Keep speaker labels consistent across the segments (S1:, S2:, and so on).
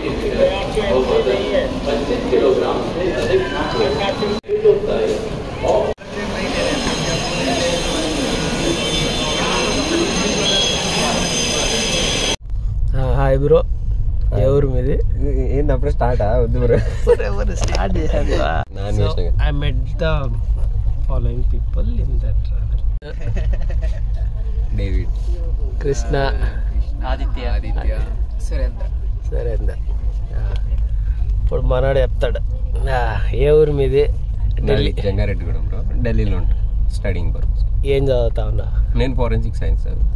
S1: 25 kilogram से अधिक होता है।
S2: హాయ్ బ్రో, ఎవరు మీది?
S3: ఏంటప్పుడు స్టార్ట్ వద్దు బ్రో,
S2: స్టార్ట్ చేశాను. I met the following people in that travel.
S3: David,
S2: Krishna,
S4: Aditya,
S2: Surender. ఇప్పుడు మనోడు చెప్తాడు. ఏ ఊరు మీది?
S3: ఢిల్లీ, జంగారెడ్డిగూడెం బ్రో. ఢిల్లీలో ఉంటాను స్టడీయింగ్ పర్పస్.
S2: ఏం చదువుతా ఉన్నా?
S3: నేను ఫోరెన్సిక్ సైన్స్ చదువు.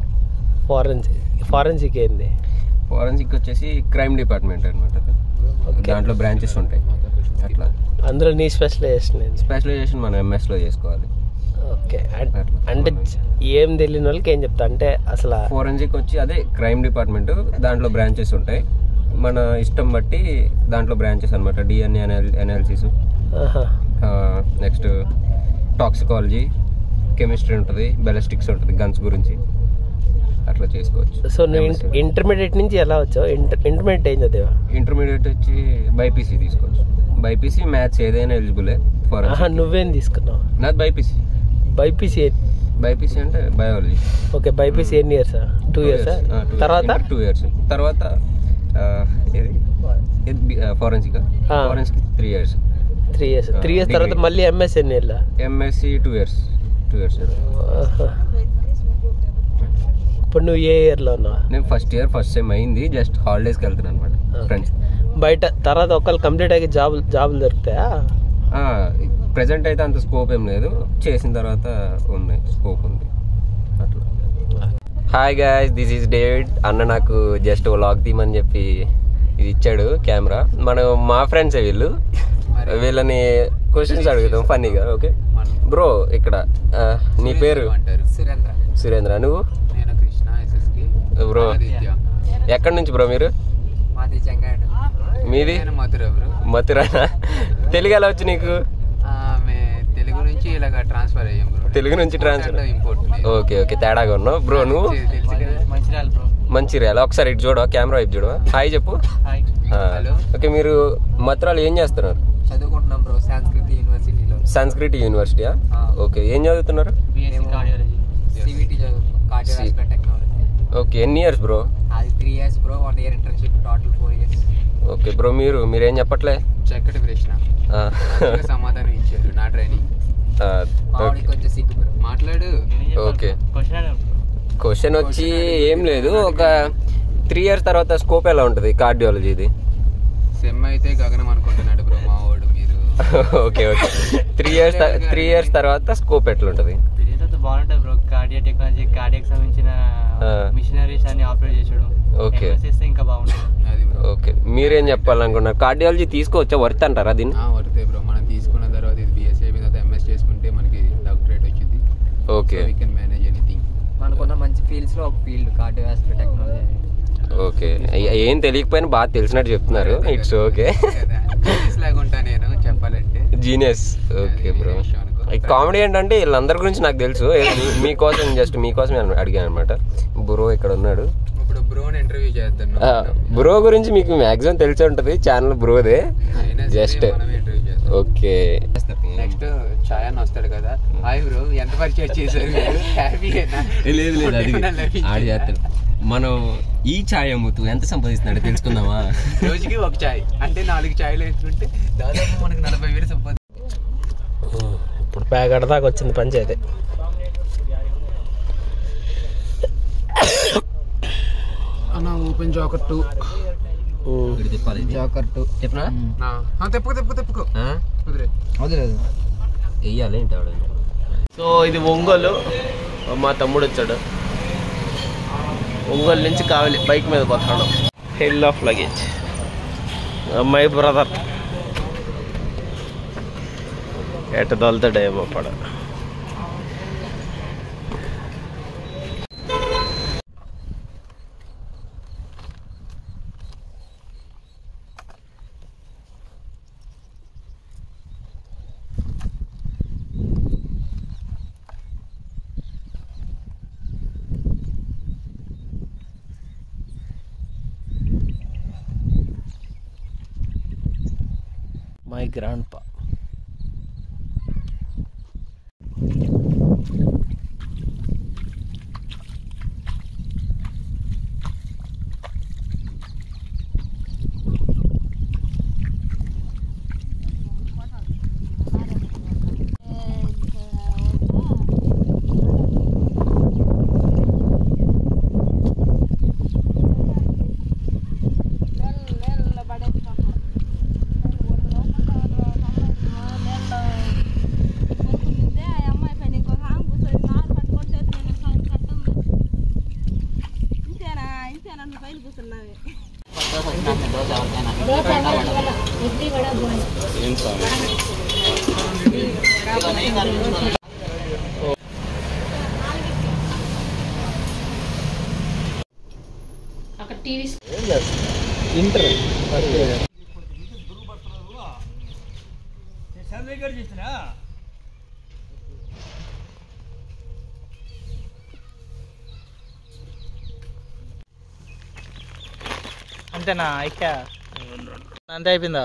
S2: ఫారెన్సిక్ ఏంది?
S3: ఫోరెన్సిక్ వచ్చేసి క్రైమ్ డిపార్ట్మెంట్ అనమాట. దాంట్లో బ్రాంచెస్ ఉంటాయి అట్లా.
S2: అందులో నీ స్పెషలైజేషన్?
S3: స్పెషలైజేషన్ మనం ఎంఎస్లో చేసుకోవాలి.
S2: ఓకే, అంటే ఏం తెలియని వాళ్ళకి ఏం చెప్తా అంటే అసలు
S3: ఫోరెన్సిక్ వచ్చి అదే క్రైమ్ డిపార్ట్మెంట్, దాంట్లో బ్రాంచెస్ ఉంటాయి. మన ఇష్టం బట్టి దాంట్లో బ్రాంచెస్ అనమాట. DNA analysis, next toxicology, chemistry ఉంటుంది, బెలస్టిక్స్ ఉంటుంది, గన్స్ గురించి అట్లా చేసుకోవచ్చు.
S2: సో నువ్వు ఇంటర్మీడియట్ నుంచి ఎలా వచ్చావు? ఇంటర్మీడియట్ ఏం చదివా?
S3: ఇంటర్మీడియట్ వచ్చి బైపీసీ తీసుకోవచ్చు. బైపీసీ మ్యాథ్స్ ఏదైనా ఎలిజిబులే.
S2: నువ్వేం తీసుకున్నావు?
S3: నాది బైపీసీ.
S2: బైపీసీ
S3: అంటే బయాలజీ.
S2: ఓకే, బైపీసీ ఎన్ని ఇయర్స్? 2 years. తర్వాత
S3: 2 years. తర్వాత ఫోరెన్సిక్ 3 years.
S2: 3 years తర్వాత మళ్ళీ ఎంఎస్ ఎన్ని ఇయర్స్?
S3: MSc 2 years.
S2: ఇప్పుడు నువ్వు ఏ ఇయర్లో ఉన్నావు?
S3: నేను ఫస్ట్ ఇయర్ ఫస్ట్ సెమ్ అయింది. జస్ట్ హాలిడేస్కి వెళ్తున్నాను అనమాట ఫ్రెండ్స్.
S2: బయట తర్వాత ఒకళ్ళు కంప్లీట్ అయ్యి జాబులు దొరుకుతాయా?
S3: ప్రెజెంట్ అయితే అంత స్కోప్ ఏం లేదు, చేసిన తర్వాత ఉన్నాయి, స్కోప్ ఉంది అట్లా. Hi guys, this is David. అన్న నాకు జస్ట్ వ్లాగ్ తీయమని చెప్పి ఇది ఇచ్చాడు కెమెరా. మా ఫ్రెండ్సే వీళ్ళని క్వశ్చన్స్ అడుగుతాం ఫన్నీగా. ఓకే బ్రో, ఇక్కడ నీ పేరు? సురేంద్ర. నువ్వు? బ్రో ఎక్కడి నుంచి బ్రో మీరు? మీది మథురానా? తెలుగు ఎలా వచ్చు నీకు? తెలుగు నుంచి ట్రాన్స్ఫర్. ఓకే, తేడాగా ఉన్నావు బ్రో. నువ్వు? మంచిర్యాల. ఒకసారి ఇటు చూడవా, కెమెరా వైపు చూడవా, హాయ్ చెప్పు. ఓకే, మీరు మథురాలు ఏం చేస్తున్నారు?
S4: చదువుకుంటున్నాం బ్రో,
S3: సంస్కృతి యూనివర్సిటీయా? ఓకే, ఏం చదువుతున్నారు? ఓకే, ఎన్ని years bro?
S4: 3 years bro, 1 year internship, total 4 years.
S3: Okay bro, మీరేం చెప్పట్లే?
S4: చక్కటి ప్రశ్న, సమాధానం ఇచ్చారు నా ట్రైనింగ్. కొంచెం సిగ్గు బ్రో, మాట్లాడు.
S3: ఓకే, క్వశ్చన్ వచ్చి ఏం లేదు, ఒక 3 years తర్వాత స్కోప్ ఎలా ఉంటుంది కార్డియాలజీది?
S4: సెమ్ అయితే గగనం అనుకుంటున్నాడు బ్రో మా వాడు. మీరు
S3: ఓకే 3 years తర్వాత స్కోప్ ఎట్లా ఉంటుంది?
S5: బాగుంటుంది బ్రో. కార్డియాక్ టెక్నాలజీ, కార్డియాక్ సంబంధించిన మిషనరీస్ అన్ని ఆపరేట్ చేసడం.
S3: ఓకే,
S5: ఇంకా బాగుంటుంది.
S3: ఓకే, మీరేం చెప్పాలనుకున్నారు? కార్డియాలజీ తీసుకోవచ్చా? వర్త్ అంటారా దీన్ని?
S4: వర్తే బ్రో. మనం తీసుకున్న తర్వాత ఇది బీఎస్సీ అయిపోయిన తర్వాత ఎంఎస్ చేసుకుంటే మనకి డాక్టరేట్ వచ్చింది.
S3: Okay,
S4: we can manage anything. మనకున్న మంచి ఫీల్డ్స్ లో ఒక ఫీల్డ్ కార్డియోవాస్కులర్ టెక్నాలజీ.
S3: ఓకే, ఏం తెలియకపోయినా బాగా తెలిసినట్టు చెప్తున్నారు. It's okay.
S4: లాగుంటా నేను చెప్పాలంటే
S3: జీనియస్. ఓకే బ్రో, కామెడీ ఏంటంటే వీళ్ళందరి గురించి నాకు తెలుసు. మీకోసం అడిగాను అనమాట. బ్రో ఇక్కడ ఉన్నాడు.
S4: ఇప్పుడు బ్రోని ఇంటర్వ్యూ చేద్దాం.
S3: బ్రో గురించి మీకు మ్యాక్సిమం తెలిసి ఉంటుంది, ఛానల్ బ్రోదే. Just okay.
S4: నెక్స్ట్ ఛాయ్ అన్న వస్తాడు కదా. హాయ్ బ్రో, ఎంత పరిచయం చేశారు?
S3: లేదు, మనం ఈ ఛాయ్ అమ్ముతూ ఎంత సంపాదిస్తున్నాడో తెలుసుకుందామా?
S4: రోజుకి ఒక ఛాయ్ అంటే 4 ఛాయ్లు వేసుకుంటే దాదాపు మనకు 40,000 సంపాది.
S2: ఇప్పుడు ప్యాకెట్ దాకా వచ్చింది పంచాయతీ.
S4: అన్న ఓపెన్ జాకర్ 2.
S3: జాకర్ 2 చెప్పనా?
S4: తెప్పుకో
S3: వదిలేదు, వెయ్యాలి ఏంటి ఆవిడ.
S2: సో ఇది ఒంగోలు. మా తమ్ముడు వచ్చాడు ఒంగోలు నుంచి. కావాలి బైక్ మీద పోతాడు. Hell of luggage. My brother ఎట దొలుతాడేమో పడ. my grandpa. అంతేనా ఇక అంతే అయిపోయిందా?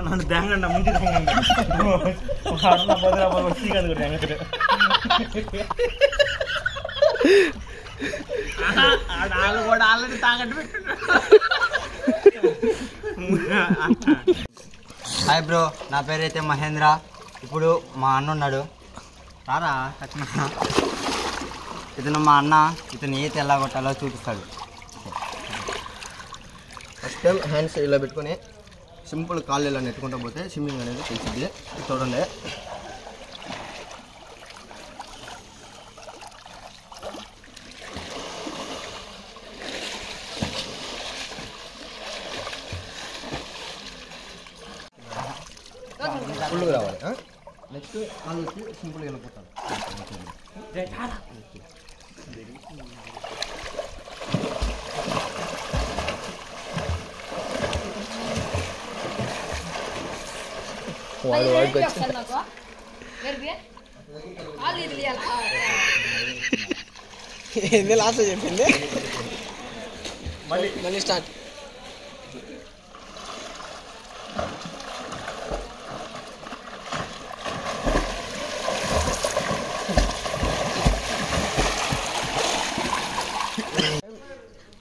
S2: నన్ను దేంగండి ముందు కూడా ఆల్రెడీ తాగట్టు పెట్టిండు.
S6: హాయ్ బ్రో, నా పేరైతే మహేంద్ర. ఇప్పుడు మా అన్న ఉన్నాడు, రారా ఇతను మా అన్న. ఇతను ఈత ఎలా కొట్టాలో చూపిస్తాడు. ఫస్ట్ టైం హ్యాండ్స్ ఇలా పెట్టుకొని సింపుల్ కాళ్ళు ఇలా నెట్టుకుంటూ పోతే స్విమ్మింగ్ అనేది తెలిసింది. చూడండి, ఫుల్గా రావాలి. నెక్స్ట్ కాళ్ళు వచ్చి సింపుల్గా వెళ్ళిపోతాను.
S2: వాడికి ఏంది లాస్ట్ చెప్పింది. మళ్ళీ స్టార్ట్.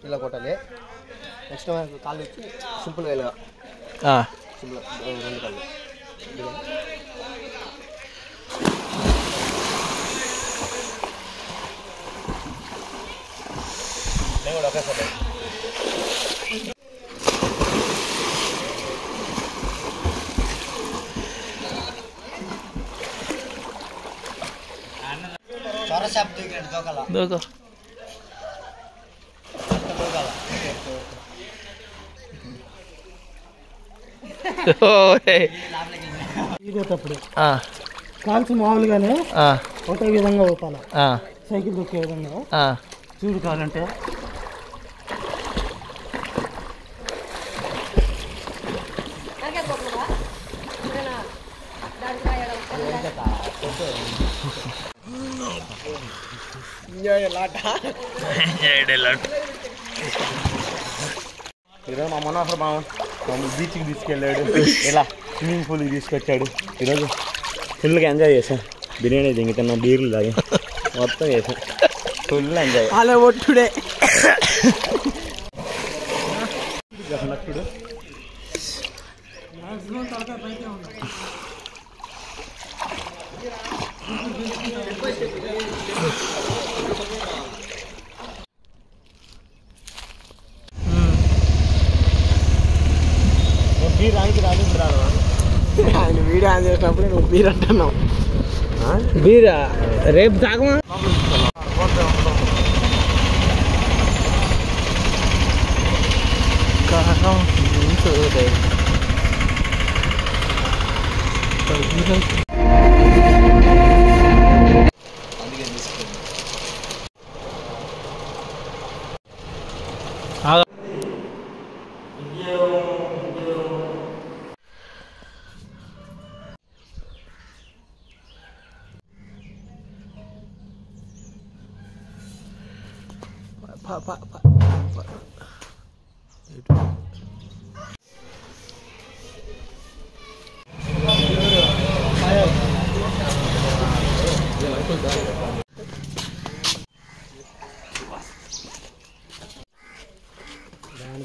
S6: ఇలా కొట్టాలి. నెక్స్ట్ కాళ్ళు వచ్చి సింపుల్గా ఇలా సింపుల్ రెండు కాళ్ళు కూడా ఒకేసారి. చొరసాప్ దిగినట్టు దూకల
S2: దూకో.
S7: ఈదేటప్పుడు కాల్చి మామూలుగానే ఒకే విధంగా ఊపాలి. సైకిల్ దొక్కే విధంగా చూడు కావాలంటే.
S6: ఈరోజు మా మనోహర్ మామ బీచ్కి తీసుకెళ్ళాడు, ఇలా స్విమ్మింగ్ పూల్కి తీసుకొచ్చాడు. ఈరోజు ఫుల్గా ఎంజాయ్ చేశాను. బిర్యానీ దింగుతున్నా, బీర్లు తాగి మొత్తం చేశాను. Full enjoy.
S2: అలా ఒట్టుడే
S6: నచ్చుడు. బీర్ ఆనికి రాదు రాదు.
S2: ఆయన వీడియో ఆన్ చేసినప్పుడు నువ్వు బీర్ అంటున్నావు. బీరా రేపు తాగమా?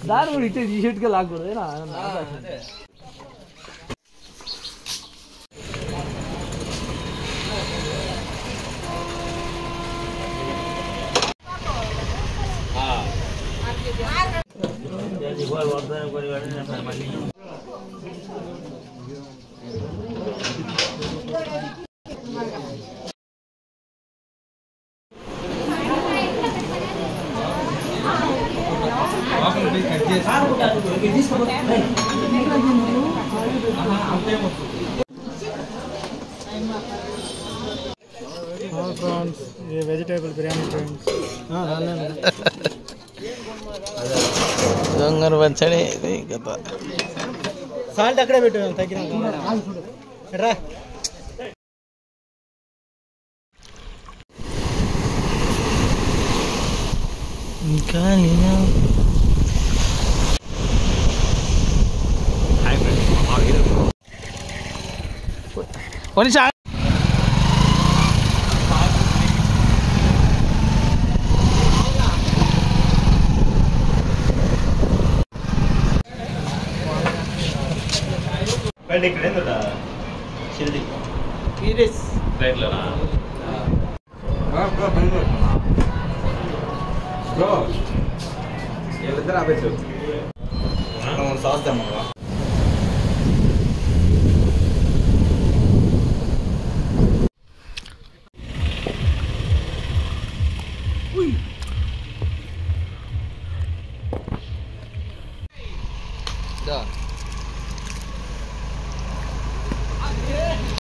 S2: దాని కూడా ఇచ్చే టీషర్ట్గా లాక్కూడదు.
S7: ఫ్రెండ్స్ ये వెజిటేబుల్ బిర్యానీ ఫ్రెండ్స్
S2: గంగర్ వచ్చాడే ఇది కదా.
S7: సాల్ట్ అక్కడే పెట్టు తగ్గిన రా.
S2: ఇంకా కొన్ని
S6: ఇక్కడ ఏంటా షిరిడి బ్రో వీళ్ళిద్దరు ఆపేసు సాస్ తెమ్మా.
S3: Да.